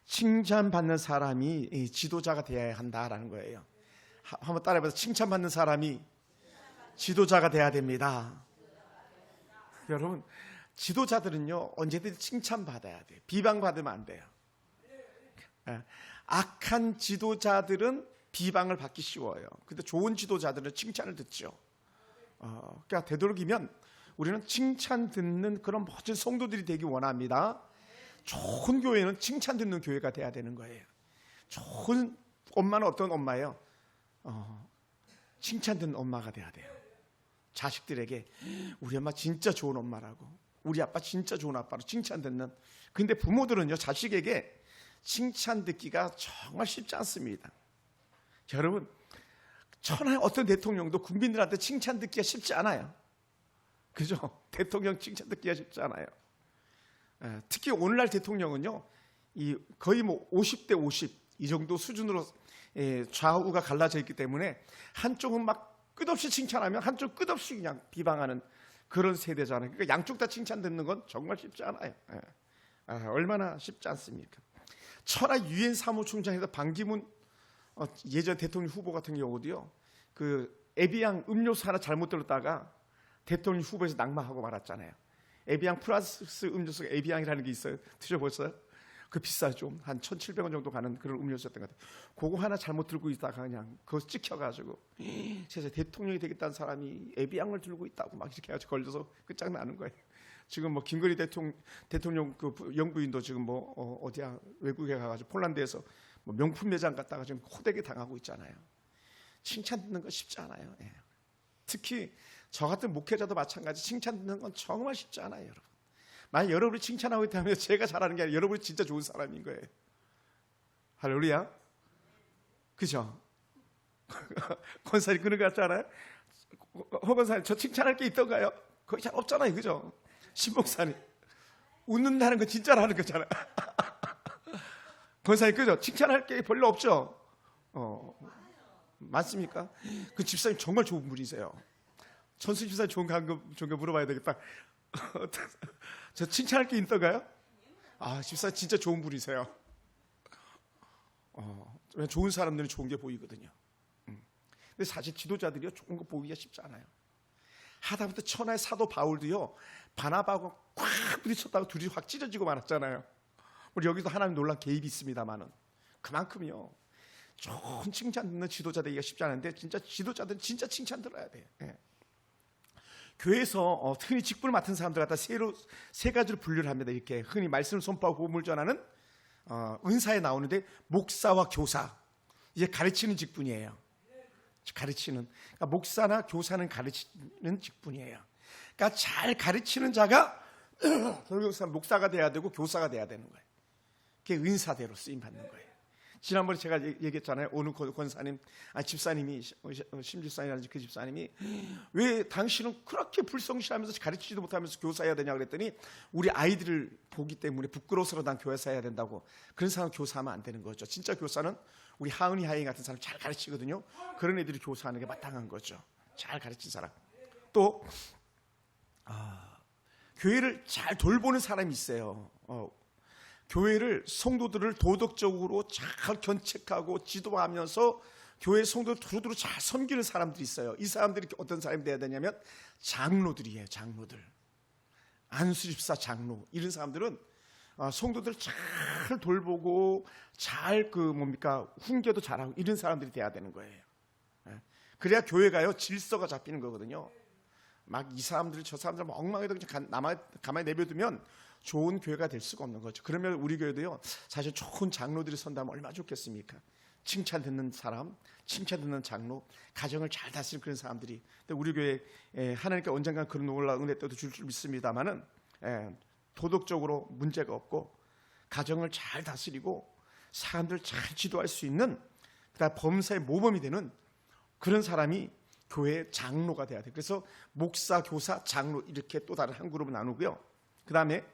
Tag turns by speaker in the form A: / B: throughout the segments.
A: 칭찬받는 사람이 이 지도자가 되어야 한다라는 거예요. 한번 따라해봐서 칭찬받는 사람이 지도자가 돼야 됩니다. 여러분, 지도자들은요 언제든지 칭찬받아야 돼요. 비방받으면 안 돼요. 악한 지도자들은 비방을 받기 쉬워요. 근데 좋은 지도자들은 칭찬을 듣죠. 그러니까 되도록이면 우리는 칭찬 듣는 그런 멋진 성도들이 되기 원합니다. 좋은 교회는 칭찬 듣는 교회가 돼야 되는 거예요. 좋은 엄마는 어떤 엄마예요? 칭찬 듣는 엄마가 돼야 돼요. 자식들에게 우리 엄마 진짜 좋은 엄마라고, 우리 아빠 진짜 좋은 아빠로 칭찬 듣는. 근데 부모들은요 자식에게 칭찬 듣기가 정말 쉽지 않습니다. 여러분, 천하의 어떤 대통령도 국민들한테 칭찬 듣기가 쉽지 않아요. 그죠? 대통령 칭찬 듣기가 쉽지 않아요. 특히 오늘날 대통령은요 거의 뭐 50대 50 이 정도 수준으로 좌우가 갈라져 있기 때문에 한쪽은 막 끝없이 칭찬하면 한쪽 끝없이 그냥 비방하는 그런 세대잖아요. 그러니까 양쪽 다 칭찬 듣는 건 정말 쉽지 않아요. 얼마나 쉽지 않습니까? 천하 유엔 사무총장에서 반기문 예전 대통령 후보 같은 경우도요, 그 에비앙 음료수 하나 잘못 들었다가 대통령 후보에서 낙마하고 말았잖아요. 에비앙 플러스 음료수가 에비앙이라는 게 있어요. 드셔보셨어요? 그 비싸죠. 한 1,700원 정도 가는 그런 음료수였던 것 같아요. 그거 하나 잘못 들고 있다가 그냥 그거 찍혀가지고 세상에 대통령이 되겠다는 사람이 에비앙을 들고 있다고 막 이렇게 해가지고 걸려서 끝장나는 거예요. 지금 뭐 김건희 대통령 그 영부인도 지금 뭐 어디야 외국에 가가지고 폴란드에서 뭐 명품 매장 갔다가 지금 호되게 당하고 있잖아요. 칭찬 듣는 거 쉽지 않아요. 특히 저 같은 목회자도 마찬가지. 칭찬 듣는 건 정말 쉽지 않아요, 여러분. 만약 여러분이 칭찬하고 있다면 제가 잘하는 게 아니라 여러분이 진짜 좋은 사람인 거예요. 할렐루야. 그죠? 권사님 그런 거 같지 않아요? 권사님 저 칭찬할 게 있던가요? 거의 잘 없잖아요, 그죠? 신목사님 웃는다는 거 진짜라는 거잖아요. 권사님 그죠? 칭찬할 게 별로 없죠? 맞습니까? 그 집사님 정말 좋은 분이세요. 전수 집사님 좋은 거 물어봐야 되겠다. 저 칭찬할 게 있던가요? 집사님 진짜 좋은 분이세요. 좋은 사람들은 좋은 게 보이거든요. 근데 사실 지도자들이요 좋은 거 보기가 쉽지 않아요. 하다못해 천하의 사도 바울도요 바나바하고 꽉 부딪혔다고 둘이 확 찢어지고 말았잖아요. 우리 여기도 하나님 놀란 개입이 있습니다만은 그만큼요 좋은 칭찬 듣는 지도자 되기가 쉽지 않은데 진짜 지도자들은 진짜 칭찬 들어야 돼요. 교회에서 흔히 직분을 맡은 사람들 갖다 세 가지로 분류를 합니다. 이렇게 흔히 말씀을 선포하고 복음을 전하는 은사에 나오는데 목사와 교사, 이제 가르치는 직분이에요. 가르치는, 그러니까 목사나 교사는 가르치는 직분이에요. 그러니까 잘 가르치는 자가 결국 목사가 돼야 되고 교사가 돼야 되는 거예요. 그게 은사대로 쓰임 받는 거예요. 지난번에 제가 얘기했잖아요. 어느 권사님, 집사님이, 심집사님이라든지 그 집사님이 왜 당신은 그렇게 불성실하면서 가르치지도 못하면서 교사해야 되냐 그랬더니 우리 아이들을 보기 때문에 부끄러워서 난 교사 해야 된다고. 그런 사람 교사하면 안 되는 거죠. 진짜 교사는 우리 하은이 하이 같은 사람 잘 가르치거든요. 그런 애들이 교사하는 게 마땅한 거죠. 잘 가르친 사람. 또 교회를 잘 돌보는 사람이 있어요. 교회를 성도들을 도덕적으로 잘 견책하고 지도하면서 교회 성도를 두루두루 잘 섬기는 사람들이 있어요. 이 사람들이 어떤 사람이 돼야 되냐면 장로들이에요. 장로들, 안수집사 장로, 이런 사람들은 성도들을 잘 돌보고 잘 훈계도 잘하고 이런 사람들이 돼야 되는 거예요. 그래야 교회가요 질서가 잡히는 거거든요. 막 이 사람들 저 사람들 엉망에도 그냥 가만히 내버려두면 좋은 교회가 될 수가 없는 거죠. 그러면 우리 교회도요 사실 좋은 장로들이 선다면 얼마나 좋겠습니까? 칭찬 듣는 사람, 칭찬 듣는 장로, 가정을 잘 다스리는 그런 사람들이. 근데 우리 교회 하나님께 언젠가 그런 놀라운 은혜 때도 줄 줄 믿습니다만은 도덕적으로 문제가 없고 가정을 잘 다스리고 사람들 잘 지도할 수 있는, 그다음 범사의 모범이 되는 그런 사람이 교회의 장로가 돼야 돼요. 그래서 목사, 교사, 장로 이렇게 또 다른 한 그룹을 나누고요. 그다음에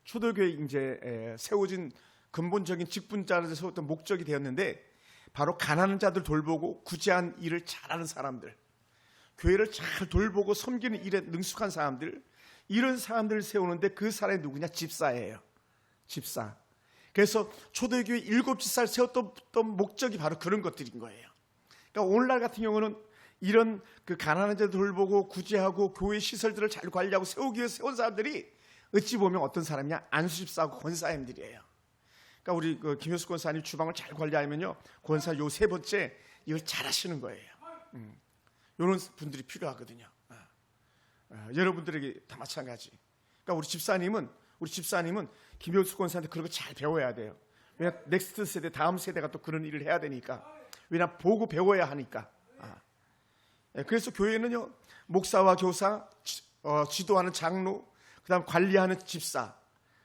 A: 초대교회 이제 세워진 근본적인 직분자를 세웠던 목적이 되었는데 바로 가난한 자들 돌보고 구제한 일을 잘하는 사람들, 교회를 잘 돌보고 섬기는 일에 능숙한 사람들, 이런 사람들을 세우는데 그 사람이 누구냐? 집사예요. 집사. 그래서 초대교회 7살 세웠던 목적이 바로 그런 것들인 거예요. 그러니까 오늘날 같은 경우는 이런 그 가난한 자들 돌보고 구제하고 교회 시설들을 잘 관리하고 세우기 위해 세운 사람들이 어찌 보면 어떤 사람이냐, 안수집사하고 권사님들이에요. 그러니까 우리 그 김효수 권사님 주방을 잘 관리하면요, 권사 요 3번째 이걸 잘 하시는 거예요. 이런 분들이 필요하거든요. 여러분들에게 다 마찬가지. 그러니까 우리 집사님은 김효수 권사한테 그런 거 잘 배워야 돼요. 왜냐 넥스트 세대, 다음 세대가 또 그런 일을 해야 되니까. 왜냐 보고 배워야 하니까. 그래서 교회는요, 목사와 교사, 지도하는 장로, 그다음 관리하는 집사,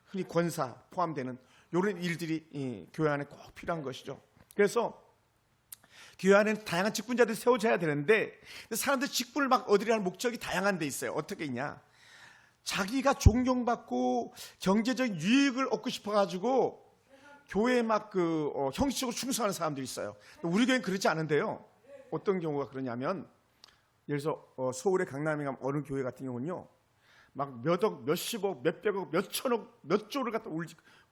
A: 흔히 권사 포함되는 이런 일들이 교회 안에 꼭 필요한 것이죠. 그래서 교회 안에는 다양한 직분자들이 세워져야 되는데, 사람들 직분을 막 얻으려 하는 목적이 다양한 데 있어요. 어떻게 있냐? 자기가 존경받고 경제적 유익을 얻고 싶어가지고 교회에 막 형식적으로 충성하는 사람들이 있어요. 우리 교회는 그렇지 않은데요. 어떤 경우가 그러냐면, 예를 들어서 서울의 강남에 가면 어느 교회 같은 경우는요, 막 몇억, 몇십억, 몇백억, 몇천억, 몇 조를 갖다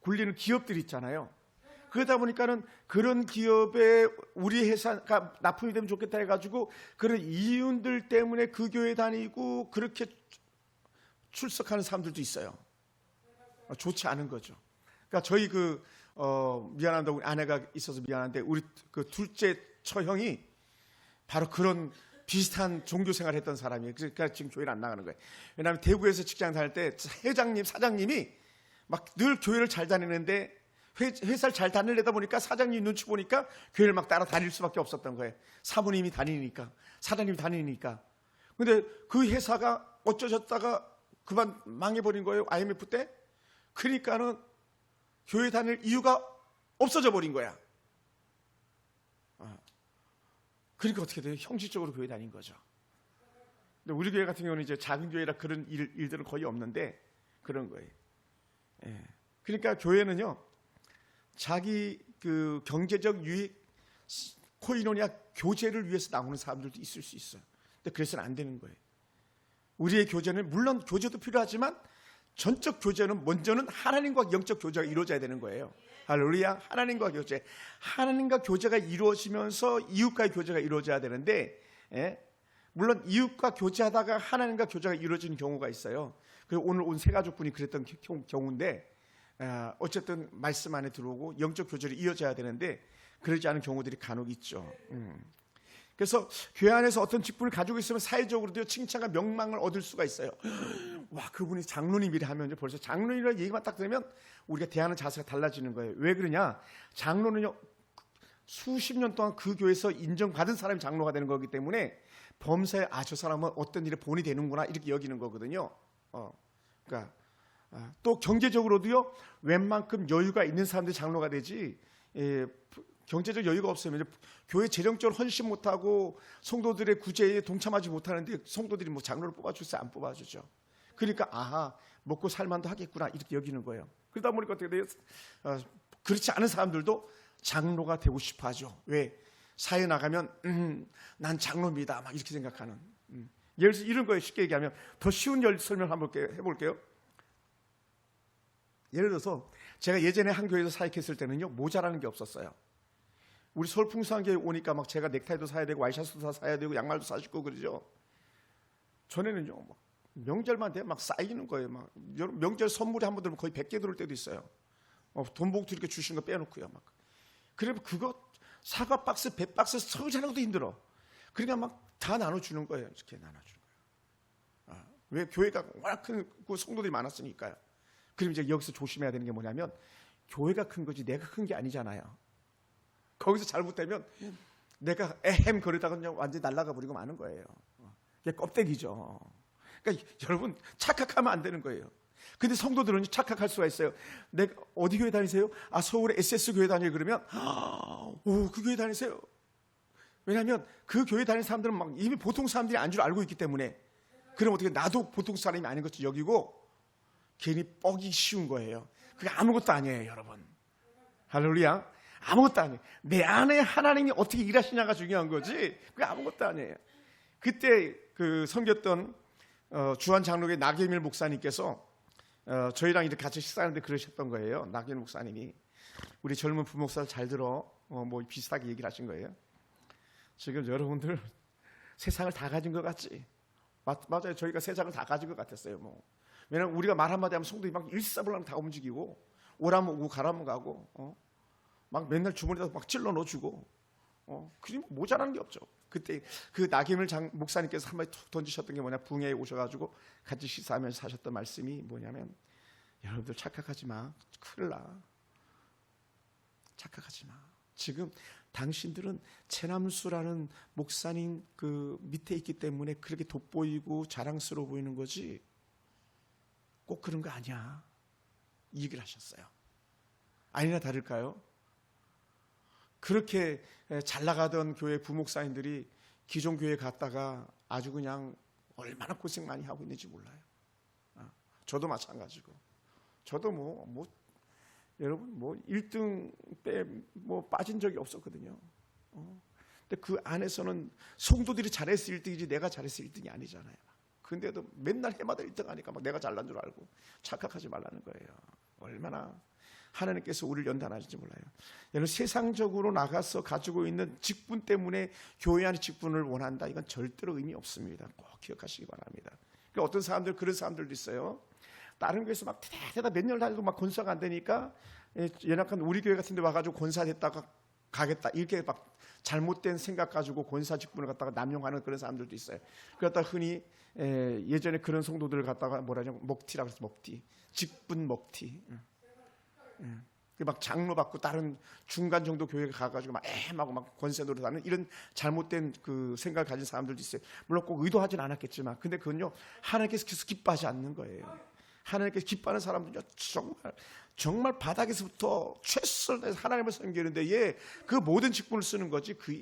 A: 굴리는 기업들이 있잖아요. 그러다 보니까는 그런 기업에 우리 회사가 납품이 되면 좋겠다 해가지고 그런 이윤들 때문에 그 교회 다니고 그렇게 출석하는 사람들도 있어요. 좋지 않은 거죠. 그러니까 저희 미안합니다. 우리 아내가 있어서 미안한데 우리 그 둘째 처형이 바로 그런 비슷한 종교 생활을 했던 사람이에요. 그러니까 지금 교회를 안 나가는 거예요. 왜냐하면 대구에서 직장 다닐 때 회장님, 사장님이 막 늘 교회를 잘 다니는데 회사를 잘 다니려다 보니까 사장님 눈치 보니까 교회를 막 따라 다닐 수밖에 없었던 거예요. 사모님이 다니니까, 사장님이 다니니까. 근데 그 회사가 어쩌셨다가 그만 망해버린 거예요. IMF 때. 그러니까는 교회 다닐 이유가 없어져 버린 거야. 그러니까 어떻게 돼요? 형식적으로 교회 다닌 거죠. 근데 우리 교회 같은 경우는 이제 작은 교회라 그런 일들은 거의 없는데 그런 거예요. 그러니까 교회는요, 자기 그 경제적 유익, 코이노니아 교제를 위해서 나오는 사람들도 있을 수 있어요. 근데 그래서는 안 되는 거예요. 우리의 교제는 물론 교제도 필요하지만 전적 교제는 먼저는 하나님과 영적 교제가 이루어져야 되는 거예요. 할렐루야. 하나님과 교제가 이루어지면서 이웃과의 교제가 이루어져야 되는데, 물론 이웃과 교제하다가 하나님과 교제가 이루어지는 경우가 있어요. 그리고 오늘 온 세가족분이 그랬던 경우인데, 어쨌든 말씀 안에 들어오고 영적 교제를 이어져야 되는데 그러지 않은 경우들이 간혹 있죠. 그래서 교회 안에서 어떤 직분을 가지고 있으면 사회적으로도 칭찬과 명망을 얻을 수가 있어요. 와, 그분이 장로님이라 하면 벌써 장로님이라는 얘기만 딱 들으면 우리가 대하는 자세가 달라지는 거예요. 왜 그러냐? 장로는요, 수십 년 동안 그 교회에서 인정받은 사람이 장로가 되는 거기 때문에 범사에 저 사람은 어떤 일에 본이 되는구나 이렇게 여기는 거거든요. 그러니까 또 경제적으로도요, 웬만큼 여유가 있는 사람들이 장로가 되지, 경제적 여유가 없으면 교회 재정적으로 헌신 못하고 성도들의 구제에 동참하지 못하는데 성도들이 뭐 장로를 뽑아주세요? 안 뽑아주죠. 그러니까 먹고 살만도 하겠구나 이렇게 여기는 거예요. 그러다 보니까 어떻게 돼요? 그렇지 않은 사람들도 장로가 되고 싶어하죠. 왜? 사회 나가면 난 장로입니다 막 이렇게 생각하는. 예를 들어서 이런 거예요. 쉽게 얘기하면 더 쉬운 설명 한번 해볼게요. 예를 들어서 제가 예전에 한 교회에서 사역했을 때는요, 모자라는 게 없었어요. 우리 서울 풍성교회 오니까 막 제가 넥타이도 사야 되고 와이셔츠도 사야 되고 양말도 사시고 그러죠. 전에는요, 막 명절만 되면 막 쌓이는 거예요. 막 명절 선물이 한번 들면 거의 100개 들어올 때도 있어요. 돈 봉투 이렇게 주시는 거 빼놓고요. 막 그러면 그거 사과 박스, 배 박스 설치하는 것도 힘들어. 그러니까 막 다 나눠주는 거예요. 이렇게 나눠주는 거예요. 왜? 교회가 워낙 큰 성도들이 많았으니까요. 그럼 이제 여기서 조심해야 되는 게 뭐냐면, 교회가 큰 거지 내가 큰 게 아니잖아요. 거기서 잘못되면 내가 에헴 거리다가 그냥 완전히 날아가 버리고 마는 거예요. 이게 껍데기죠. 그러니까 여러분 착각하면 안 되는 거예요. 근데 성도들은 착각할 수가 있어요. 내가 어디 교회 다니세요? 서울의 SS 교회 다녀요. 그러면 그 교회 다니세요. 왜냐하면 그 교회 다니는 사람들은 막 이미 보통 사람들이 안 줄 알고 있기 때문에, 그럼 어떻게 나도 보통 사람이 아닌 것처럼 여기고 괜히 뻑이 쉬운 거예요. 그게 아무것도 아니에요, 여러분. 할렐루야. 아무것도 아니에요. 내 안에 하나님이 어떻게 일하시냐가 중요한 거지, 그게 아무것도 아니에요. 그때 섬겼던 주한 장로교회 나경일 목사님께서 저희랑 이렇게 같이 식사하는데 그러셨던 거예요. 나경일 목사님이 우리 젊은 부목사들 잘 들어. 뭐 비슷하게 얘기를 하신 거예요. 지금 여러분들 세상을 다 가진 것 같지? 맞아요. 저희가 세상을 다 가진 것 같았어요. 뭐. 왜냐면 우리가 말 한마디 하면 성도들이 막 일사불란 다 움직이고, 오라면 오고 가라면 가고, 막 맨날 주머니에다 막 찔러 넣어주고, 그림 모자란 게 없죠. 그때 그 나김을 목사님께서 한마디 툭 던지셨던 게 뭐냐, 붕해에 오셔가지고 같이 식사하면서 하셨던 말씀이 뭐냐면, 여러분들 착각하지 마. 큰일 나. 착각하지 마. 지금 당신들은 최남수라는 목사님 그 밑에 있기 때문에 그렇게 돋보이고 자랑스러워 보이는 거지 꼭 그런 거 아니야. 이 얘기를 하셨어요. 아니나 다를까요? 그렇게 잘 나가던 교회 부목사님들이 기존 교회에 갔다가 아주 그냥 얼마나 고생 많이 하고 있는지 몰라요. 저도 마찬가지고. 저도 여러분 1등 때 빠진 적이 없었거든요. 근데 그 안에서는 성도들이 잘해서 1등이지 내가 잘해서 1등이 아니잖아요. 근데도 맨날 해마다 1등 하니까 막 내가 잘난 줄 알고 착각하지 말라는 거예요. 얼마나 하나님께서 우리를 연단하실지 몰라요. 여러분 세상적으로 나가서 가지고 있는 직분 때문에 교회 안의 직분을 원한다. 이건 절대로 의미 없습니다. 꼭 기억하시기 바랍니다. 그러니까 어떤 사람들 그런 사람들도 있어요. 다른 교회에서 막 대대다 몇 년 다니도 막 권사가 안 되니까 연약한 우리 교회 같은 데 와가지고 권사 됐다가 가겠다 이렇게 막 잘못된 생각 가지고 권사 직분을 갖다가 남용하는 그런 사람들도 있어요. 그러다 흔히 예전에 그런 성도들을 갖다가 뭐라냐면 먹튀라고 해서 먹튀, 직분 먹튀. 막 장로 받고 다른 중간 정도 교회에 가가지고 막 애하고 막 권세 노릇하는 이런 잘못된 그 생각을 가진 사람들도 있어요. 물론 꼭 의도하진 않았겠지만, 근데 그건요 하나님께서 계속 기뻐하지 않는 거예요. 하나님께서 기뻐하는 사람들은요 정말 바닥에서부터 최선을 다해서 하나님을 섬기는데 그 모든 직분을 쓰는 거지 그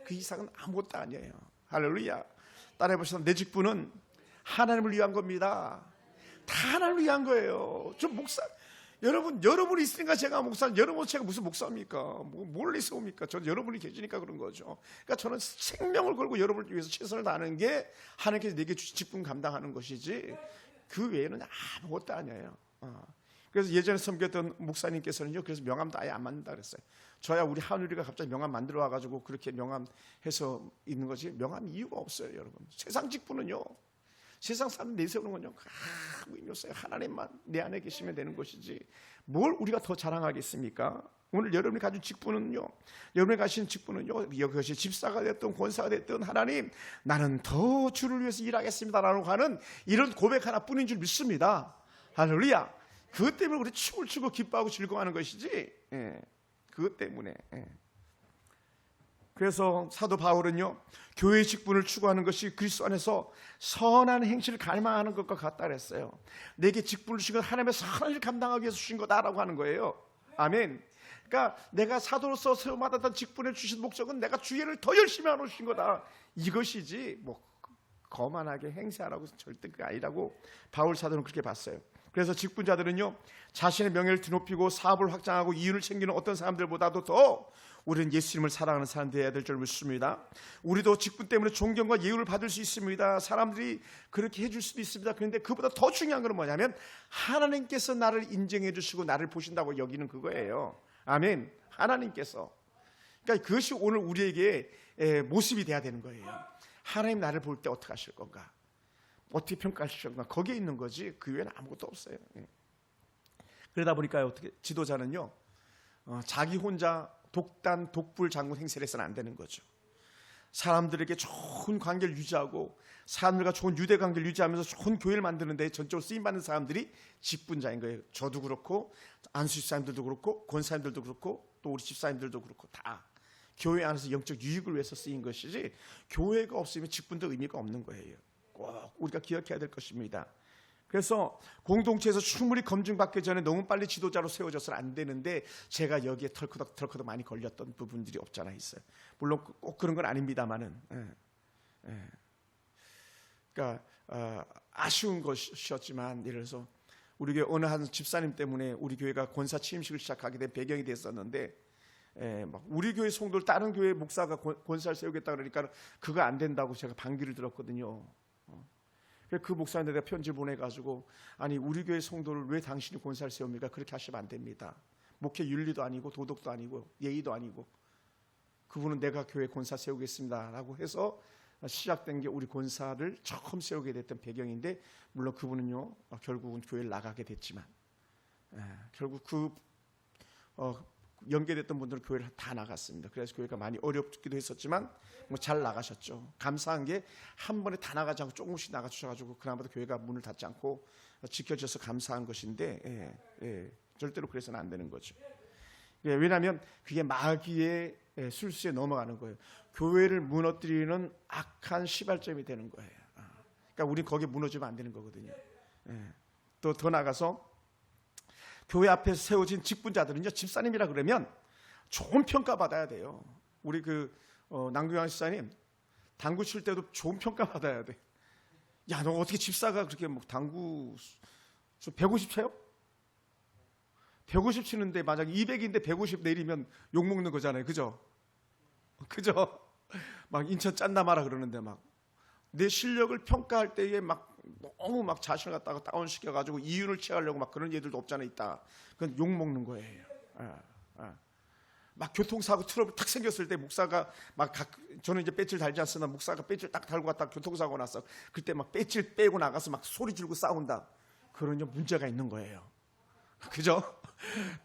A: 이상은 아무것도 아니에요. 할렐루야. 따라해보시면 내 직분은 하나님을 위한 겁니다. 다 하나님을 위한 거예요. 저 목사 여러분이 있으니까 제가 목사, 여러분 제가 무슨 목사입니까? 뭘 있습니까? 저는 여러분이 계시니까 그런 거죠. 그러니까 저는 생명을 걸고 여러분을 위해서 최선을 다하는 게 하나님께서 내게 주신 직분 감당하는 것이지 그 외에는 아무것도 아니에요. 그래서 예전에 섬겼던 목사님께서는요, 그래서 명함도 아예 안 만든다 그랬어요. 저야 우리 하늘이가 갑자기 명함 만들어 와가지고 그렇게 명함해서 있는 거지 명함 이유가 없어요, 여러분. 세상 직분은요, 세상 사람 내세우는 건요 아무 의미 없어요. 하나님만 내 안에 계시면 되는 것이지 뭘 우리가 더 자랑하겠습니까? 오늘 여러분이 가진 직분은요, 여러분이 가진 직분은요, 이것이 집사가 됐든 권사가 됐든 하나님 나는 더 주를 위해서 일하겠습니다라고 하는 이런 고백 하나뿐인 줄 믿습니다. 할렐루야. 그것 때문에 우리 춤을 추고 기뻐하고 즐거워하는 것이지, 그것 때문에. 그래서 사도 바울은요, 교회의 직분을 추구하는 것이 그리스도 안에서 선한 행실을 갈망하는 것과 같다 그랬어요. 내게 직분을 주신 건 하나님의 선한 일을 감당하기 위해서 주신 거다라고 하는 거예요. 아멘. 그러니까 내가 사도로서 세움받았던 직분을 주신 목적은 내가 주의를 더 열심히 하러 주신 거다, 이것이지 거만하게 행세하라고 절대 그게 아니라고 바울 사도는 그렇게 봤어요. 그래서 직분자들은요, 자신의 명예를 드높이고 사업을 확장하고 이윤을 챙기는 어떤 사람들보다도 더 우리는 예수님을 사랑하는 사람 되어야 될 줄 믿습니다. 우리도 직분 때문에 존경과 예우를 받을 수 있습니다. 사람들이 그렇게 해줄 수도 있습니다. 그런데 그보다 더 중요한 건 뭐냐면 하나님께서 나를 인정해 주시고 나를 보신다고 여기는 그거예요. 아멘. 하나님께서. 그러니까 그것이 오늘 우리에게 모습이 돼야 되는 거예요. 하나님 나를 볼 때 어떻게 하실 건가, 어떻게 평가하실 건가, 거기에 있는 거지 그 외에는 아무것도 없어요. 그러다 보니까 어떻게 지도자는요, 자기 혼자 독단 독불 장군 행세를 해서는 안 되는 거죠. 사람들에게 좋은 관계를 유지하고 사람들과 좋은 유대 관계를 유지하면서 좋은 교회를 만드는데 전적으로 쓰임받는 사람들이 직분자인 거예요. 저도 그렇고 안수 집사님들도 그렇고 권사님들도 그렇고 또 우리 집사님들도 그렇고 다 교회 안에서 영적 유익을 위해서 쓰인 것이지 교회가 없으면 직분도 의미가 없는 거예요. 꼭 우리가 기억해야 될 것입니다. 그래서 공동체에서 충분히 검증받기 전에 너무 빨리 지도자로 세워져서는 안 되는데 제가 여기에 덜커덕 많이 걸렸던 부분들이 없잖아 있어요. 물론 꼭 그런 건 아닙니다만은, 그러니까 아쉬운 것이었지만, 예를 들어서 우리 교회 어느 한 집사님 때문에 우리 교회가 권사 취임식을 시작하게 된 배경이 됐었는데, 막 우리 교회 성도를 다른 교회 목사가 권사를 세우겠다 그러니까 그거 안 된다고 제가 반기를 들었거든요. 그 목사한테 내가 편지 보내가지고, 아니 우리 교회 성도를 왜 당신이 권사를 세웁니까? 그렇게 하시면 안 됩니다. 목회 윤리도 아니고 도덕도 아니고 예의도 아니고, 그분은 내가 교회 권사 세우겠습니다라고 해서 시작된 게 우리 권사를 처음 세우게 됐던 배경인데, 물론 그분은요 결국은 교회를 나가게 됐지만, 결국 연계됐던 분들은 교회를 다 나갔습니다. 그래서 교회가 많이 어렵기도 했었지만 뭐 잘 나가셨죠. 감사한 게 한 번에 다 나가지 않고 조금씩 나가주셔가지고 그나마도 교회가 문을 닫지 않고 지켜져서 감사한 것인데, 절대로 그래서는 안 되는 거죠. 왜냐하면 그게 마귀의 술수에 넘어가는 거예요. 교회를 무너뜨리는 악한 시발점이 되는 거예요. 그러니까 우린 거기에 무너지면 안 되는 거거든요. 또 더 나가서 교회 앞에 세워진 직분자들은요, 집사님이라 그러면 좋은 평가 받아야 돼요. 우리 남규환 집사님 당구 칠 때도 좋은 평가 받아야 돼. 야, 너 어떻게 집사가 그렇게 뭐 당구 150 쳐요? 150 치는데 만약 200인데 150 내리면 욕 먹는 거잖아요. 그죠? 막 인천 짠나 마라 그러는데 막 내 실력을 평가할 때에 막 너무 막 자신을 갖다가 다운시켜 가지고 이윤을 취하려고 막 그런 애들도 없잖아요. 있다. 그건 욕 먹는 거예요. 막 교통사고 트러블 탁 생겼을 때 목사가 저는 이제 배지를 달지 않으나 목사가 배지를 딱 달고 갔다가 교통사고 났어. 그때 막 배지를 빼고 나가서 막 소리 지르고 싸운다. 그런 문제가 있는 거예요. 그죠?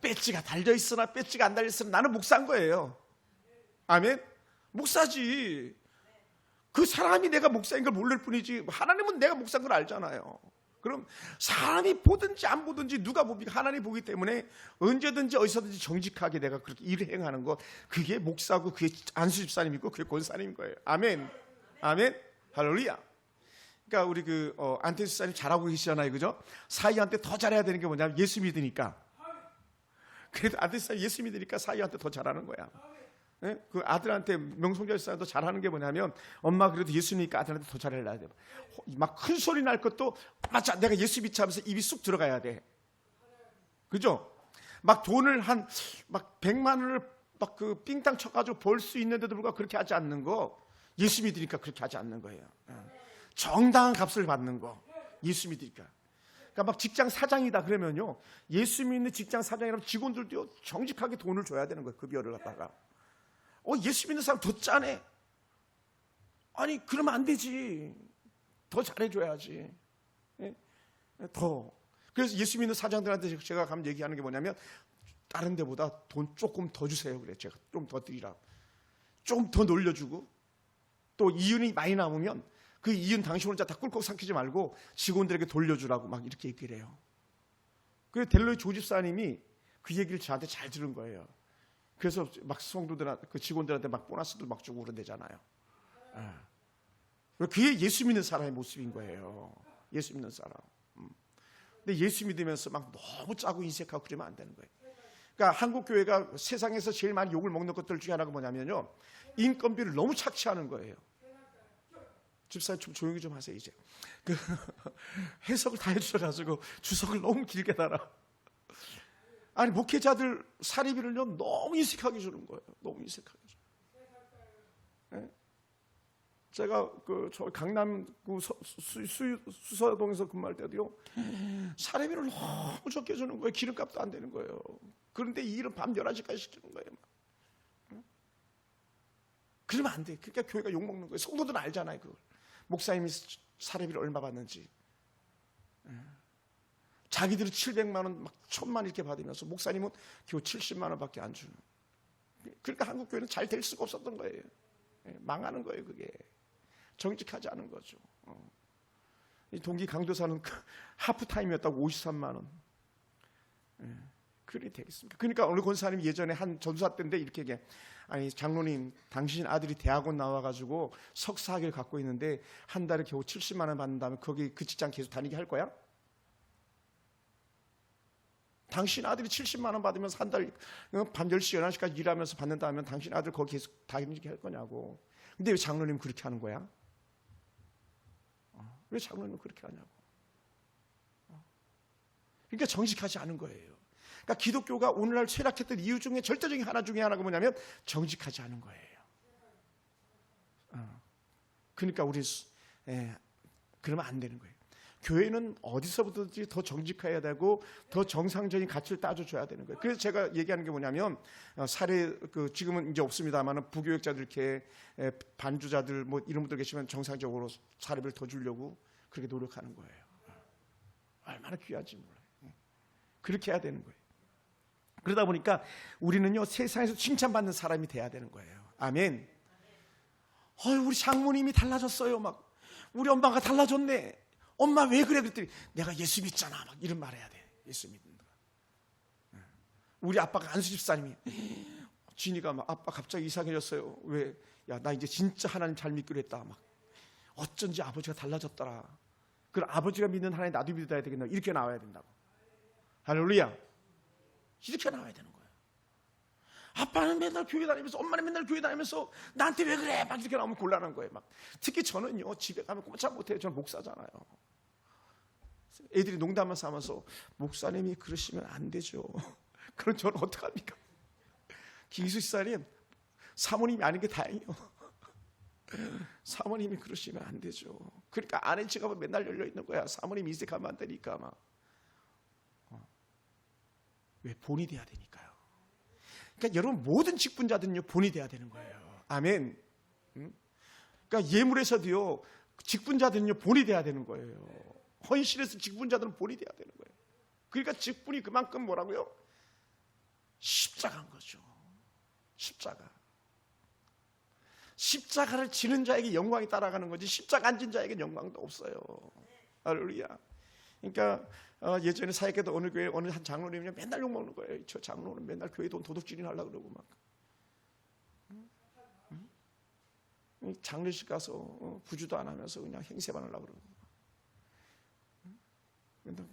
A: 배지가 달려 있으나 배지가 안 달려 있으나 나는 목사인 거예요. 아멘. 목사지. 그 사람이 내가 목사인 걸 모를 뿐이지 하나님은 내가 목사인 걸 알잖아요. 그럼 사람이 보든지 안 보든지 누가 봅니까? 하나님 보기 때문에 언제든지 어디서든지 정직하게 내가 그렇게 일을 행하는 거, 그게 목사고 그게 안수 집사님이고 그게 권사님인 거예요. 아멘. 아멘. 할렐루야. 그러니까 우리 안태 집사님 잘하고 계시잖아요. 그죠? 사위한테 더 잘해야 되는 게 뭐냐면 예수 믿으니까. 그래도 안태 집사님 예수 믿으니까 사위한테 더 잘하는 거야. 그 아들한테 명성절 사도 잘하는 게 뭐냐면, 엄마 그래도 예수니까 아들한테 더 잘해야 돼. 막 큰 소리 날 것도 맞아, 내가 예수 믿지 하면서 입이 쑥 들어가야 돼. 그죠? 막 돈을 막 100만 원을 막 삥땅 쳐가지고 벌 수 있는데도 불구하고 그렇게 하지 않는 거, 예수 믿으니까 그렇게 하지 않는 거예요. 정당한 값을 받는 거, 예수 믿으니까. 그러니까 막 직장 사장이다 그러면요, 예수 믿는 직장 사장이라면 직원들도 정직하게 돈을 줘야 되는 거예요. 급여를 갖다가. 예수 믿는 사람 더 짜네. 아니, 그러면 안 되지. 더 잘해줘야지. 더. 그래서 예수 믿는 사장들한테 제가 가면 얘기하는 게 뭐냐면, 다른 데보다 돈 조금 더 주세요. 그래. 제가 좀 더 드리라. 좀 더 놀려주고, 또 이윤이 많이 남으면 그 이윤 당신 혼자 다 꿀꺽 삼키지 말고 직원들에게 돌려주라고 막 이렇게 얘기를 해요. 그래서 델로이 조집사님이 그 얘기를 저한테 잘 들은 거예요. 그래서 막 성도들한테, 그 직원들한테 막 보너스도 막 주고 그런대잖아요. 그게 예수 믿는 사람의 모습인 거예요. 예수 믿는 사람. 근데 예수 믿으면서 막 너무 짜고 인색하고 그러면 안 되는 거예요. 그러니까 한국 교회가 세상에서 제일 많이 욕을 먹는 것들 중에 하나가 뭐냐면요, 인건비를 너무 착취하는 거예요. 집사님 좀 조용히 좀 하세요. 이제 해석을 다 해주셔가지고 주석을 너무 길게 달아. 아니, 목회자들 사리비를요 너무 인색하게 주는 거예요. 너무 인색하게 주. 제가 저 강남구 수서동에서 근무할 때도요, 사리비를 너무 적게 주는 거예요. 기름값도 안 되는 거예요. 그런데 이 일은 밤 11시까지 시키는 거예요. 그러면 안 돼. 그러니까 교회가 욕먹는 거예요. 성도들은 알잖아요. 그걸. 목사님이 사리비를 얼마 받는지. 자기들은 700만 원, 막 1000만 이렇게 받으면서 목사님은 겨우 70만 원밖에 안 주는. 그러니까 한국 교회는 잘 될 수가 없었던 거예요. 망하는 거예요. 그게 정직하지 않은 거죠. 이 동기 강도사는 하프타임이었다고 53만 원. 그리 되겠습니까? 그러니까 어느 권사님이 예전에 한 전수사 때인데 이렇게 얘기해. 아니, 장로님, 당신 아들이 대학원 나와가지고 석사학위를 갖고 있는데 한 달에 겨우 70만 원 받는다면 거기 그 직장 계속 다니게 할 거야? 당신 아들이 70만 원 받으면서 한 달 밤 10시, 11시까지 일하면서 받는다면 당신 아들 거기 계속 다니게 할 거냐고. 근데 왜 장로님 그렇게 하는 거야? 왜 장로님 그렇게 하냐고. 그러니까 정직하지 않은 거예요. 그러니까 기독교가 오늘날 쇠락했던 이유 중에 절대적인 하나 중에 하나가 뭐냐면 정직하지 않은 거예요. 그러니까 우리 그러면 안 되는 거예요. 교회는 어디서부터든지 더 정직해야 되고 더 정상적인 가치를 따져줘야 되는 거예요. 그래서 제가 얘기하는 게 뭐냐면 사례 지금은 이제 없습니다만 부교육자들 이렇게 반주자들 뭐 이런 분들 계시면 정상적으로 사례를 더 주려고 그렇게 노력하는 거예요. 얼마나 귀하지 몰라요. 그렇게 해야 되는 거예요. 그러다 보니까 우리는요 세상에서 칭찬받는 사람이 돼야 되는 거예요. 아멘. 우리 장모님이 달라졌어요. 막 우리 엄마가 달라졌네. 엄마 왜 그래? 그랬더니 내가 예수 믿잖아. 막 이런 말 해야 돼. 예수 믿는다. 우리 아빠가 안수 집사님이 진이가 막 아빠 갑자기 이상해졌어요. 왜? 야, 나 이제 진짜 하나님 잘 믿기로 했다. 막 어쩐지 아버지가 달라졌더라. 그럼 아버지가 믿는 하나님 나도 믿어야 되겠나? 이렇게 나와야 된다고. 할렐루야. 이렇게 나와야 되는 거예요. 아빠는 맨날 교회 다니면서 엄마는 맨날 교회 다니면서 나한테 왜 그래? 막 이렇게 나오면 곤란한 거예요. 막 특히 저는요 집에 가면 꼼짝 못해요. 저는 목사잖아요. 애들이 농담하면서 하면서 목사님이 그러시면 안 되죠. 그럼 저는 어떡합니까? 김희수 집사님 사모님이 아닌 게 다행이에요. 사모님이 그러시면 안 되죠. 그러니까 아내 지갑은 맨날 열려 있는 거야. 사모님 이직하면 안 되니까 막. 왜? 본이 돼야 되니까요. 그러니까 여러분 모든 직분자들은요 본이 돼야 되는 거예요. 아멘. 그러니까 예물에서도요 직분자들은요 본이 돼야 되는 거예요. 헌신에서 직분자들은 본이 돼야 되는 거예요. 그러니까 직분이 그만큼 뭐라고요? 십자가인 거죠. 십자가를 지는 자에게 영광이 따라가는 거지 십자가 안 진 자에게 영광도 없어요. 할렐루야. 그러니까 예전에 사역에도 어느 교회 어느 한 장로님이 맨날 욕먹는 거예요. 저 장로는 맨날 교회 돈 도둑질이나 하려고 그러고 막. 장례식 가서 구주도 안 하면서 그냥 행세만 하려고 그러고. 맨날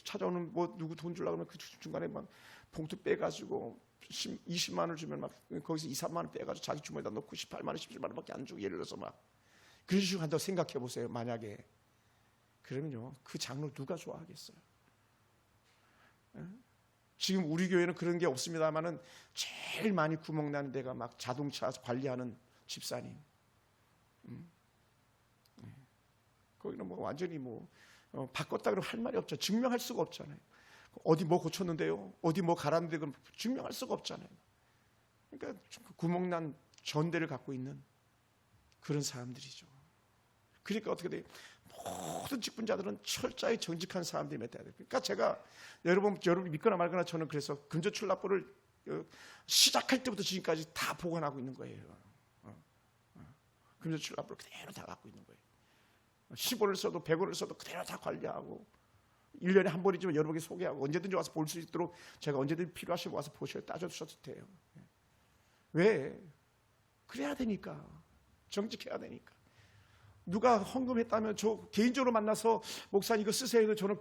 A: 찾아오는 뭐 누구 돈 주려고 하면 그 중간에 막 봉투 빼가지고 20만 원을 주면 막 거기서 2, 3만 원 빼가지고 자기 주머니에다 넣고 18만 원, 17만 원밖에 안 주고 예를 들어서 막 그런 식으로 한다고 생각해 보세요. 만약에 그러면요 그 장로 누가 좋아하겠어요? 지금 우리 교회는 그런 게 없습니다만은 제일 많이 구멍 나는 데가 막 자동차 관리하는 집사님. 거기는 뭐 완전히 뭐 바꿨다 그러면 할 말이 없죠. 증명할 수가 없잖아요. 어디 뭐 고쳤는데요? 어디 뭐 갈았는데 그럼 증명할 수가 없잖아요. 그러니까 구멍난 전대를 갖고 있는 그런 사람들이죠. 그러니까 어떻게 돼요? 모든 직분자들은 철저히 정직한 사람들이 맺어야 돼요. 그러니까 제가 여러분 믿거나 말거나 저는 그래서 금전출납부를 시작할 때부터 지금까지 다 보관하고 있는 거예요. 금전출납부를 그대로 다 갖고 있는 거예요. 10원을 써도 100원을 써도 그대로 다 관리하고 1년에 한 번이지만 여러분에게 소개하고 언제든지 와서 볼 수 있도록 제가 언제든지 필요하시면 와서 보셔야 따져주셔도 돼요. 왜? 그래야 되니까. 정직해야 되니까. 누가 헌금했다면 저 개인적으로 만나서 목사님 이거 쓰세요. 저는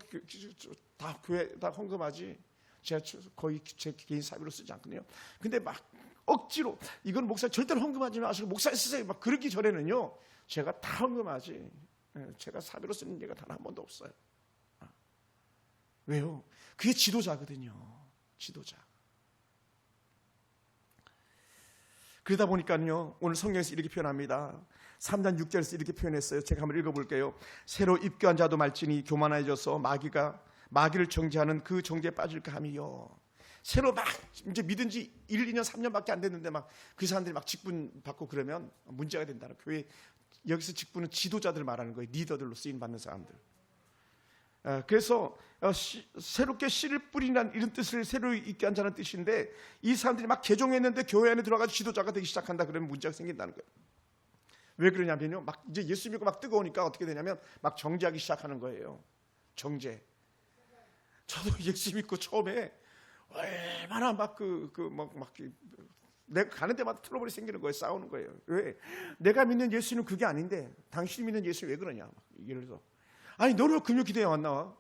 A: 다 교회 다 헌금하지. 제가 거의 제 개인 사비로 쓰지 않거든요. 근데 막 억지로 이건 목사 절대로 헌금하지 마시고 목사님 쓰세요. 막 그러기 전에는요. 제가 다 헌금하지. 제가 사비로 쓰는 예가 단 한 번도 없어요. 왜요? 그게 지도자거든요. 지도자. 그러다 보니까요. 오늘 성경에서 이렇게 표현합니다. 3장 6절에서 이렇게 표현했어요. 제가 한번 읽어볼게요. 새로 입교한 자도 말지니 교만해져서 마귀를 정죄하는 그 정죄에 빠질까 함이요. 새로 막 이제 믿은 지 1, 2년, 3년밖에 안 됐는데 막 그 사람들이 막 직분 받고 그러면 문제가 된다는 교회. 여기서 직분은 지도자들 말하는 거예요. 리더들로 쓰임 받는 사람들. 그래서 새롭게 씨를 뿌리는 이런 뜻을 새로 있게 한 자는 뜻인데 이 사람들이 막 개종했는데 교회 안에 들어가서 지도자가 되기 시작한다 그러면 문제가 생긴다는 거예요. 왜 그러냐면요. 막 이제 예수 믿고 막 뜨거우니까 어떻게 되냐면 막 정죄하기 시작하는 거예요. 정죄. 저도 예수 믿고 처음에 얼마나 막 내가 가는 데마다 트러블이 생기는 거예요. 싸우는 거예요. 왜? 내가 믿는 예수는 그게 아닌데 당신이 믿는 예수 왜 그러냐? 예를 들어서 아니 너는 왜 금요기도에 안 나와?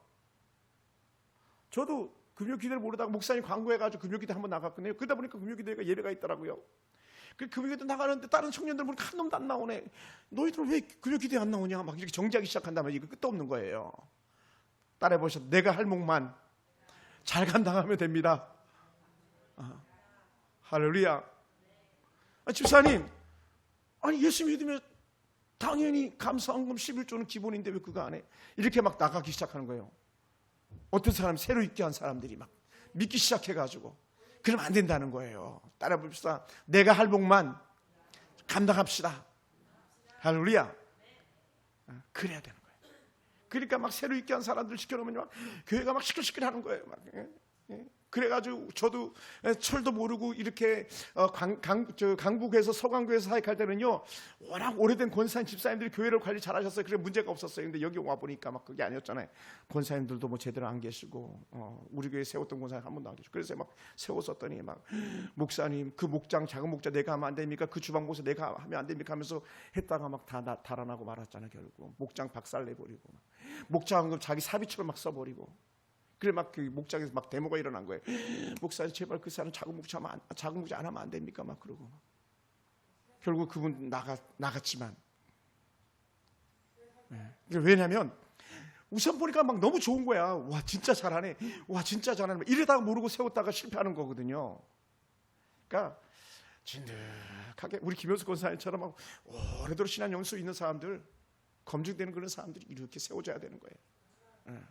A: 저도 금요기도를 모르다가 목사님 광고해가지고 금요기도 한번 나갔거든요. 그러다 보니까 금요기도가 예배가 있더라고요. 그 금요기도 나가는데 다른 청년들 보니까 한 놈도 안 나오네. 너희들은 왜 금요기도에 안 나오냐? 막 이렇게 정지하기 시작한다면 이거 끝도 없는 거예요. 따라해보셔도 내가 할 목만 잘 감당하면 됩니다. 할렐루야. 집사님, 아니 예수 믿으면 당연히 감사헌금 11조는 기본인데 왜 그거 안 해? 이렇게 막 나가기 시작하는 거예요. 어떤 사람이 새로 입게 한 사람들이 막 믿기 시작해가지고 그러면 안 된다는 거예요. 따라 봅시다. 내가 할 목만 감당합시다. 할렐루야. 그래야 되는 거예요. 그러니까 막 새로 입게 한 사람들 시켜놓으면 막 교회가 막 시끌시끌하는 거예요. 막. 그래가지고 저도 철도 모르고 이렇게 강북에서 서강교에서 사역할 때는요, 워낙 오래된 권사님 집사님들이 교회를 관리 잘하셨어요. 그래 문제가 없었어요. 근데 여기 와 보니까 막 그게 아니었잖아요. 권사님들도 뭐 제대로 안 계시고, 우리 교회 세웠던 권사님 한 번도 안 계시고, 그래서 막 세웠었더니 막 목사님 그 목장 작은 목장 내가 하면 안 됩니까? 그 주방 보서 내가 하면 안 됩니까? 하면서 했다가 막 다 달아나고 말았잖아요. 결국 목장 박살내버리고 목장금 자기 사비처럼 막 써버리고. 그래 막 그 목장에서 막 데모가 일어난 거예요. 목사님 제발 그 사람 작은 목장 안 하면 안 됩니까? 막 그러고 결국 그분 나갔지만 왜냐하면 우선 보니까 막 너무 좋은 거야. 와 진짜 잘하네. 와 진짜 잘하네. 이러다가 모르고 세웠다가 실패하는 거거든요. 그러니까 진득하게 우리 김효수 권사님처럼 막 오래도록 신앙 연수 있는 사람들, 검증되는 그런 사람들이 이렇게 세워져야 되는 거예요.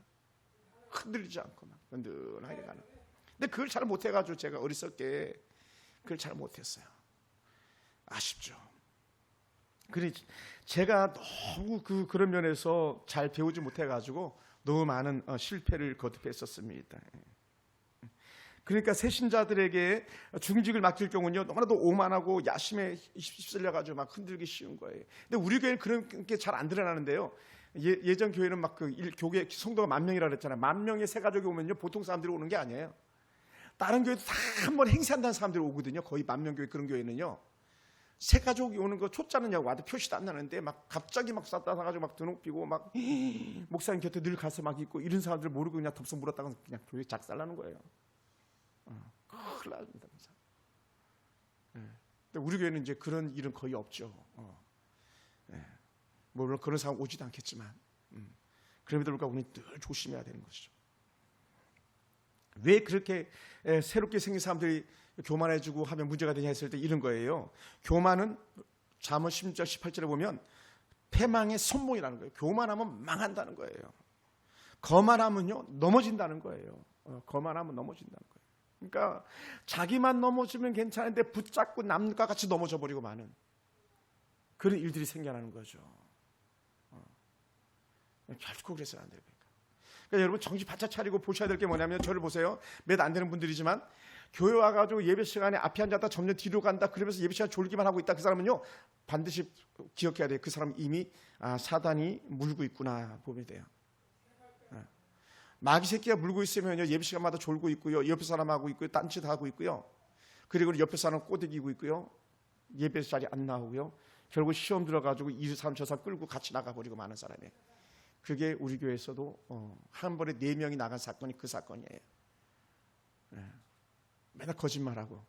A: 흔들리지 않고 막 든든하게 가는. 근데 그걸 잘 못해가지고 제가 어렸을 때 그걸 잘 못했어요. 아쉽죠. 그래 제가 너무 그런 면에서 잘 배우지 못해가지고 너무 많은 실패를 거듭했었습니다. 그러니까 새신자들에게 중직을 맡길 경우는요, 너무나도 오만하고 야심에 휩쓸려가지고 막 흔들기 쉬운 거예요. 근데 우리 교회는 그런 게 잘 안 드러나는데요. 예전 교회는 막 교회 성도가 10,000명이라 그랬잖아요. 10,000명의 새 가족이 오면요, 보통 사람들이 오는 게 아니에요. 다른 교회도 다 한번 행세한다는 사람들이 오거든요. 거의 10,000명 교회 그런 교회는요. 새 가족이 오는 거 초짜는 와도 표시도 안 나는데 막 갑자기 막 쌌다 사가지고 막 드높이고 막 목사님 곁에 늘 가서 막 있고 이런 사람들 모르고 그냥 덥석 물었다가 그냥 교회 작살나는 거예요. 큰일 납니다. 근데 우리 교회는 이제 그런 일은 거의 없죠. 물론 그런 사람 오지도 않겠지만, 그럼에도 불구하고 우리는 늘 조심해야 되는 것이죠. 왜 그렇게 새롭게 생긴 사람들이 교만해지고 하면 문제가 되냐 했을 때 이런 거예요. 교만은 잠언 10절 18절에 보면 패망의 손목이라는 거예요. 교만하면 망한다는 거예요. 거만하면요 넘어진다는 거예요. 거만하면 넘어진다는 거예요. 그러니까 자기만 넘어지면 괜찮은데 붙잡고 남과 같이 넘어져 버리고 마는 그런 일들이 생겨나는 거죠. 결코 그래서는 안 됩니다. 그러니까 여러분 정신 바짝 차리고 보셔야 될 게 뭐냐면, 저를 보세요. 몇 안 되는 분들이지만 교회 와가지고 예배 시간에 앞에 앉았다 점점 뒤로 간다 그러면서 예배 시간 졸기만 하고 있다. 그 사람은요 반드시 기억해야 돼요. 그 사람은 이미 사단이 물고 있구나 보면 돼요. 마귀 새끼가 물고 있으면요 예배 시간마다 졸고 있고요, 옆에 사람하고 있고요, 딴짓 하고 있고요, 그리고 옆에 사람 꼬드기고 있고요, 예배 자리 안 나오고요, 결국 시험 들어가지고 이 사람 저 사람 끌고 같이 나가버리고 마는 사람이에요. 그게 우리 교회에서도 한 번에 4명이 나간 사건이 그 사건이에요. 맨날 거짓말하고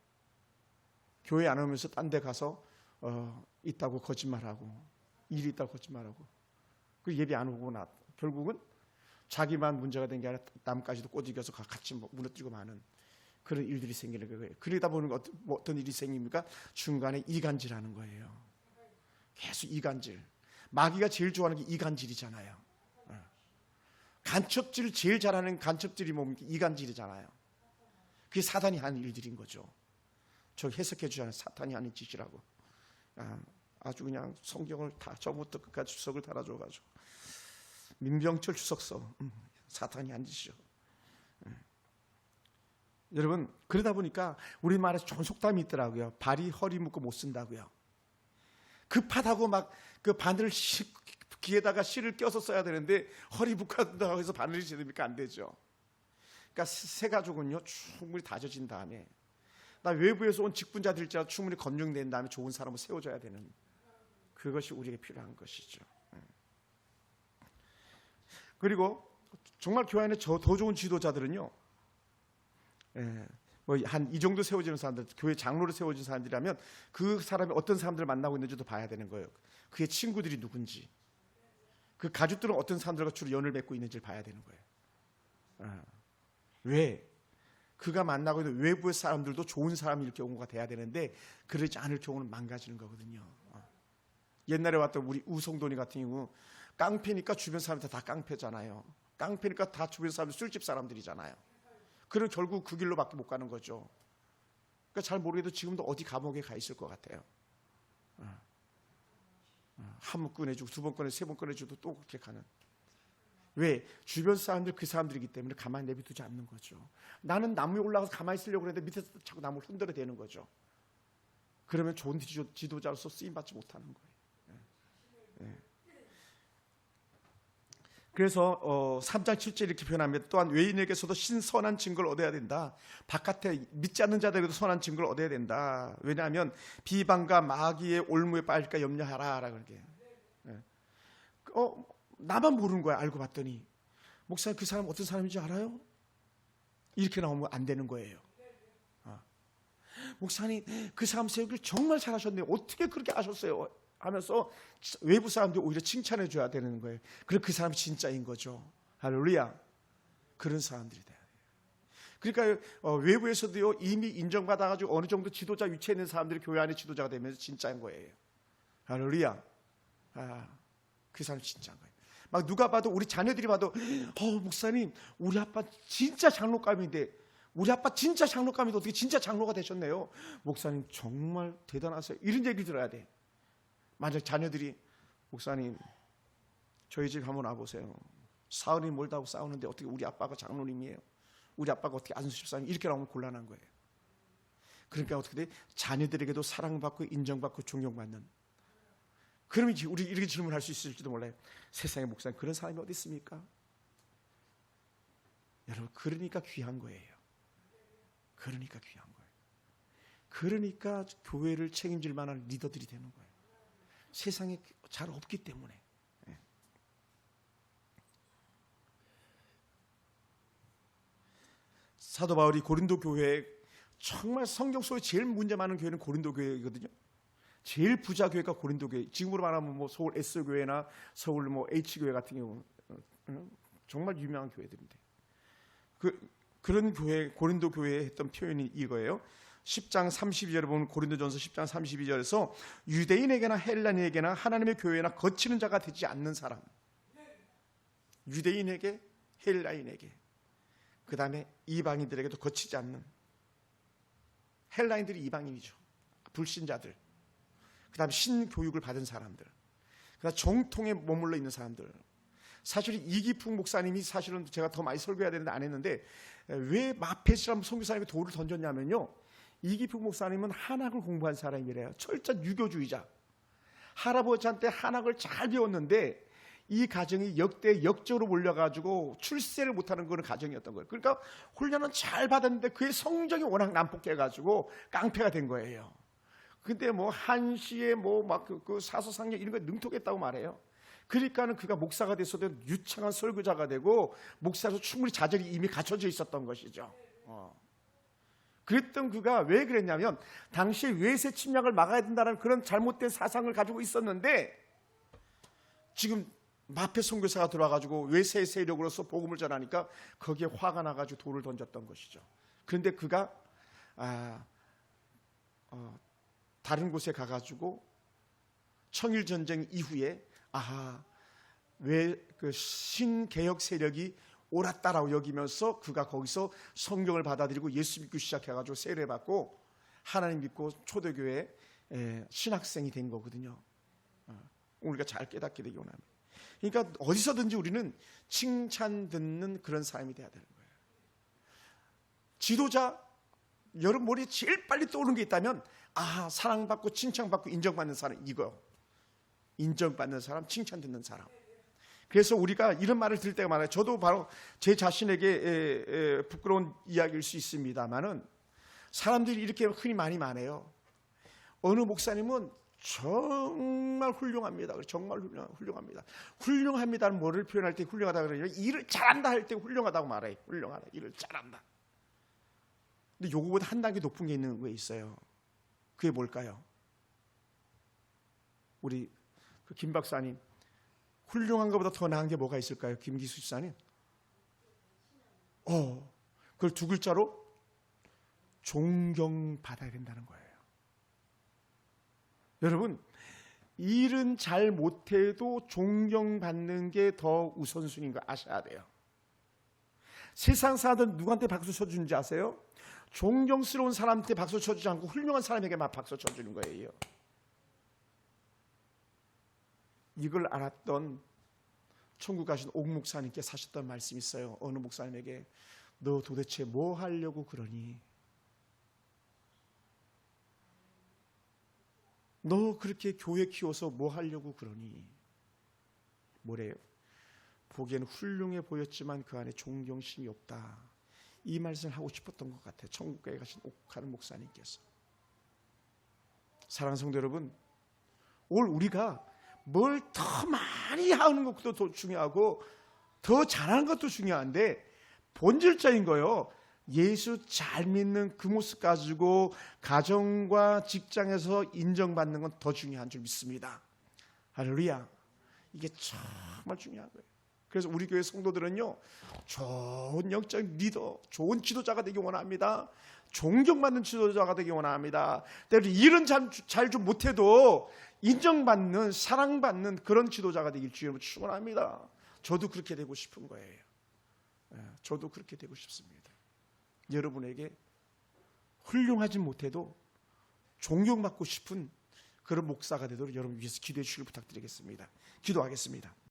A: 교회 안 오면서 딴 데 가서 있다고 거짓말하고 일이 있다고 거짓말하고 그 예배 안 오고 결국은 자기만 문제가 된 게 아니라 남까지도 꼬드겨서 같이 무너뜨리고 마는 그런 일들이 생기는 거예요. 그러다 보니 어떤 일이 생깁니까? 중간에 이간질하는 거예요. 계속 이간질. 마귀가 제일 좋아하는 게 이간질이잖아요. 간첩질 제일 잘하는 간첩질이 뭡니까? 이간질이잖아요. 그게 사단이 하는 일들인 거죠. 저 해석해 주잖아요. 사탄이 하는 짓이라고. 아주 그냥 성경을 다 처음부터 끝까지 주석을 달아줘가지고 민병철 주석서 사탄이 한 짓이죠. 여러분 그러다 보니까 우리말에서 좋은 속담이 있더라고요. 발이 허리 묶고 못 쓴다고요. 급하다고 막 그 바늘 귀에다가 실을 껴서 써야 되는데 허리 묶어둔다고 해서 바늘이 제됩니까? 안 되죠. 그러니까 새 가족은요 충분히 다져진 다음에 나 외부에서 온 직분자들자 충분히 검증된 다음에 좋은 사람을 세워줘야 되는 그것이 우리에게 필요한 것이죠. 그리고 정말 교회 안에 더 좋은 지도자들은요, 뭐 한 이 정도 세워지는 사람들, 교회 장로로 세워진 사람들이라면 그 사람이 어떤 사람들을 만나고 있는지도 봐야 되는 거예요. 그의 친구들이 누군지, 그 가족들은 어떤 사람들과 주로 연을 맺고 있는지를 봐야 되는 거예요. 왜? 그가 만나고 있는 외부의 사람들도 좋은 사람일 경우가 돼야 되는데 그러지 않을 경우는 망가지는 거거든요. 옛날에 왔던 우리 우성돈이 같은 경우 깡패니까 주변 사람들 다 깡패잖아요. 깡패니까 다 주변 사람들 술집 사람들이잖아요. 그럼 결국 그 길로밖에 못 가는 거죠. 그러니까 잘 모르게도 지금도 어디 감옥에 가 있을 것 같아요. 한 번 꺼내주고 두 번 꺼내주고 세 번 꺼내주고 또 그렇게 가는. 왜? 주변 사람들 그 사람들이기 때문에 가만히 내비두지 않는 거죠. 나는 나무에 올라가서 가만히 있으려고 했는데 밑에서 자꾸 나무를 흔들어대는 거죠. 그러면 좋은 지도자로서 쓰임받지 못하는 거예요. 그래서 3장 7절 이렇게 표현합니다. 또한 외인에게서도 신선한 증거를 얻어야 된다. 바깥에 믿지 않는 자들에게도 선한 증거를 얻어야 된다. 왜냐하면 비방과 마귀의 올무에 빠질까 염려하라. 그렇게. 나만 모르는 거야. 알고 봤더니 목사님 그 사람 어떤 사람인지 알아요? 이렇게 나오면 안 되는 거예요. 목사님 그 사람 세우기를 정말 잘하셨네요. 어떻게 그렇게 아셨어요? 하면서 외부 사람들이 오히려 칭찬해 줘야 되는 거예요. 그럼 그 사람이 진짜인 거죠. 할렐루야. 그런 사람들이 돼요. 그러니까 외부에서도요 이미 인정받아가지고 어느 정도 지도자 위치에 있는 사람들이 교회 안에 지도자가 되면서 진짜인 거예요. 할렐루야. 그 사람이 진짜인 거예요. 막 누가 봐도 우리 자녀들이 봐도 목사님 우리 아빠 진짜 장로감인데 우리 아빠 진짜 장로감인데 어떻게 진짜 장로가 되셨네요. 목사님 정말 대단하세요. 이런 얘기를 들어야 돼. 만약 자녀들이 목사님 저희 집 한번 와보세요. 사흘이 멀다고 싸우는데 어떻게 우리 아빠가 장로님이에요. 우리 아빠가 어떻게 안수집사님 이렇게 나오면 곤란한 거예요. 그러니까 어떻게 돼? 자녀들에게도 사랑받고 인정받고 존경받는. 그러면 우리 이렇게 질문할 수 있을지도 몰라요. 세상에 목사님 그런 사람이 어디 있습니까? 여러분 그러니까 귀한 거예요. 그러니까 귀한 거예요. 그러니까 교회를 책임질 만한 리더들이 되는 거예요. 세상에 잘 없기 때문에. 사도 바울이 고린도 교회에 정말 성경 속에 제일 문제 많은 교회는 고린도 교회이거든요. 제일 부자 교회가 고린도 교회. 지금으로 말하면 뭐 서울 S 교회나 서울 뭐 H 교회 같은 경우 정말 유명한 교회들인데 그런 교회 고린도 교회에 했던 표현이 이거예요. 10장 32절에 보면 고린도전서 10장 32절에서 유대인에게나 헬라인에게나 하나님의 교회나 거치는 자가 되지 않는 사람. 유대인에게 헬라인에게 그 다음에 이방인들에게도 거치지 않는. 헬라인들이 이방인이죠. 불신자들. 그 다음에 신교육을 받은 사람들. 그 다음에 정통에 머물러 있는 사람들. 사실 이기풍 목사님이 사실은 제가 더 많이 설교해야 되는데 안 했는데 왜 마페시라는 선교사님이 돌을 던졌냐면요. 이기풍 목사님은 한학을 공부한 사람이래요. 철저한 유교주의자. 할아버지한테 한학을 잘 배웠는데 이 가정이 역대 역적으로 몰려가지고 출세를 못하는 그런 가정이었던 거예요. 그러니까 훈련은 잘 받았는데 그의 성적이 워낙 난폭해가지고 깡패가 된 거예요. 근데 뭐 한시에 뭐 막 그 사서상력 이런 거에 능통했다고 말해요. 그러니까는 그가 목사가 됐어도 유창한 설교자가 되고 목사로 충분히 자질이 이미 갖춰져 있었던 것이죠. 그랬던 그가 왜 그랬냐면 당시에 외세 침략을 막아야 된다는 그런 잘못된 사상을 가지고 있었는데 지금 마페 선교사가 들어와가지고 외세 세력으로서 복음을 전하니까 거기에 화가 나가지고 돌을 던졌던 것이죠. 그런데 그가 다른 곳에 가가지고 청일전쟁 이후에 왜 그 신개혁 세력이 옳았다라고 여기면서 그가 거기서 성경을 받아들이고 예수 믿고 시작해가지고 세례받고 하나님 믿고 초대교회 신학생이 된 거거든요. 우리가 잘 깨닫게 되기 원합니다. 그러니까 어디서든지 우리는 칭찬 듣는 그런 사람이 돼야 되는 거예요. 지도자 여러분 머리에 제일 빨리 떠오르는 게 있다면 사랑받고 칭찬받고 인정받는 사람 이거. 인정받는 사람, 칭찬 듣는 사람. 그래서 우리가 이런 말을 들을 때가 많아요. 저도 바로 제 자신에게 부끄러운 이야기일 수 있습니다만은 사람들이 이렇게 흔히 많이 말해요. 어느 목사님은 정말 훌륭합니다. 정말 훌륭합니다. 훌륭합니다는 뭐를 표현할 때 훌륭하다 그러냐면 일을 잘한다 할 때 훌륭하다고 말해요. 훌륭하다. 일을 잘한다. 근데 요거보다 한 단계 높은 게 있는 게 있어요. 그게 뭘까요? 우리 김 박사님 훌륭한 것보다 더 나은 게 뭐가 있을까요? 김기수 집사님. 그걸 두 글자로 존경받아야 된다는 거예요. 여러분 일은 잘 못해도 존경받는 게 더 우선순위인 거 아셔야 돼요. 세상 사람들은 누구한테 박수 쳐주는지 아세요? 존경스러운 사람한테 박수 쳐주지 않고 훌륭한 사람에게만 박수 쳐주는 거예요. 이걸 알았던 천국 가신 옥 목사님께 사셨던 말씀이 있어요. 어느 목사님에게 너 도대체 뭐 하려고 그러니? 너 그렇게 교회 키워서 뭐 하려고 그러니? 뭐래요? 보기에는 훌륭해 보였지만 그 안에 존경심이 없다. 이 말씀을 하고 싶었던 것 같아요. 천국에 가신 옥하는 목사님께서. 사랑하는 성도 여러분, 오늘 우리가 뭘 더 많이 하는 것도 더 중요하고 더 잘하는 것도 중요한데 본질적인 거요. 예수 잘 믿는 그 모습 가지고 가정과 직장에서 인정받는 건 더 중요한 줄 믿습니다. 할렐루야. 이게 정말 중요한 거예요. 그래서 우리 교회 성도들은요, 좋은 영적 리더, 좋은 지도자가 되기 원합니다. 존경받는 지도자가 되기 원합니다. 때로 일은 잘 좀 못해도 인정받는, 사랑받는 그런 지도자가 되길 주님은 축원합니다. 저도 그렇게 되고 싶은 거예요. 저도 그렇게 되고 싶습니다. 여러분에게 훌륭하지 못해도 존경받고 싶은 그런 목사가 되도록 여러분 위해서 기도해 주시길 부탁드리겠습니다. 기도하겠습니다.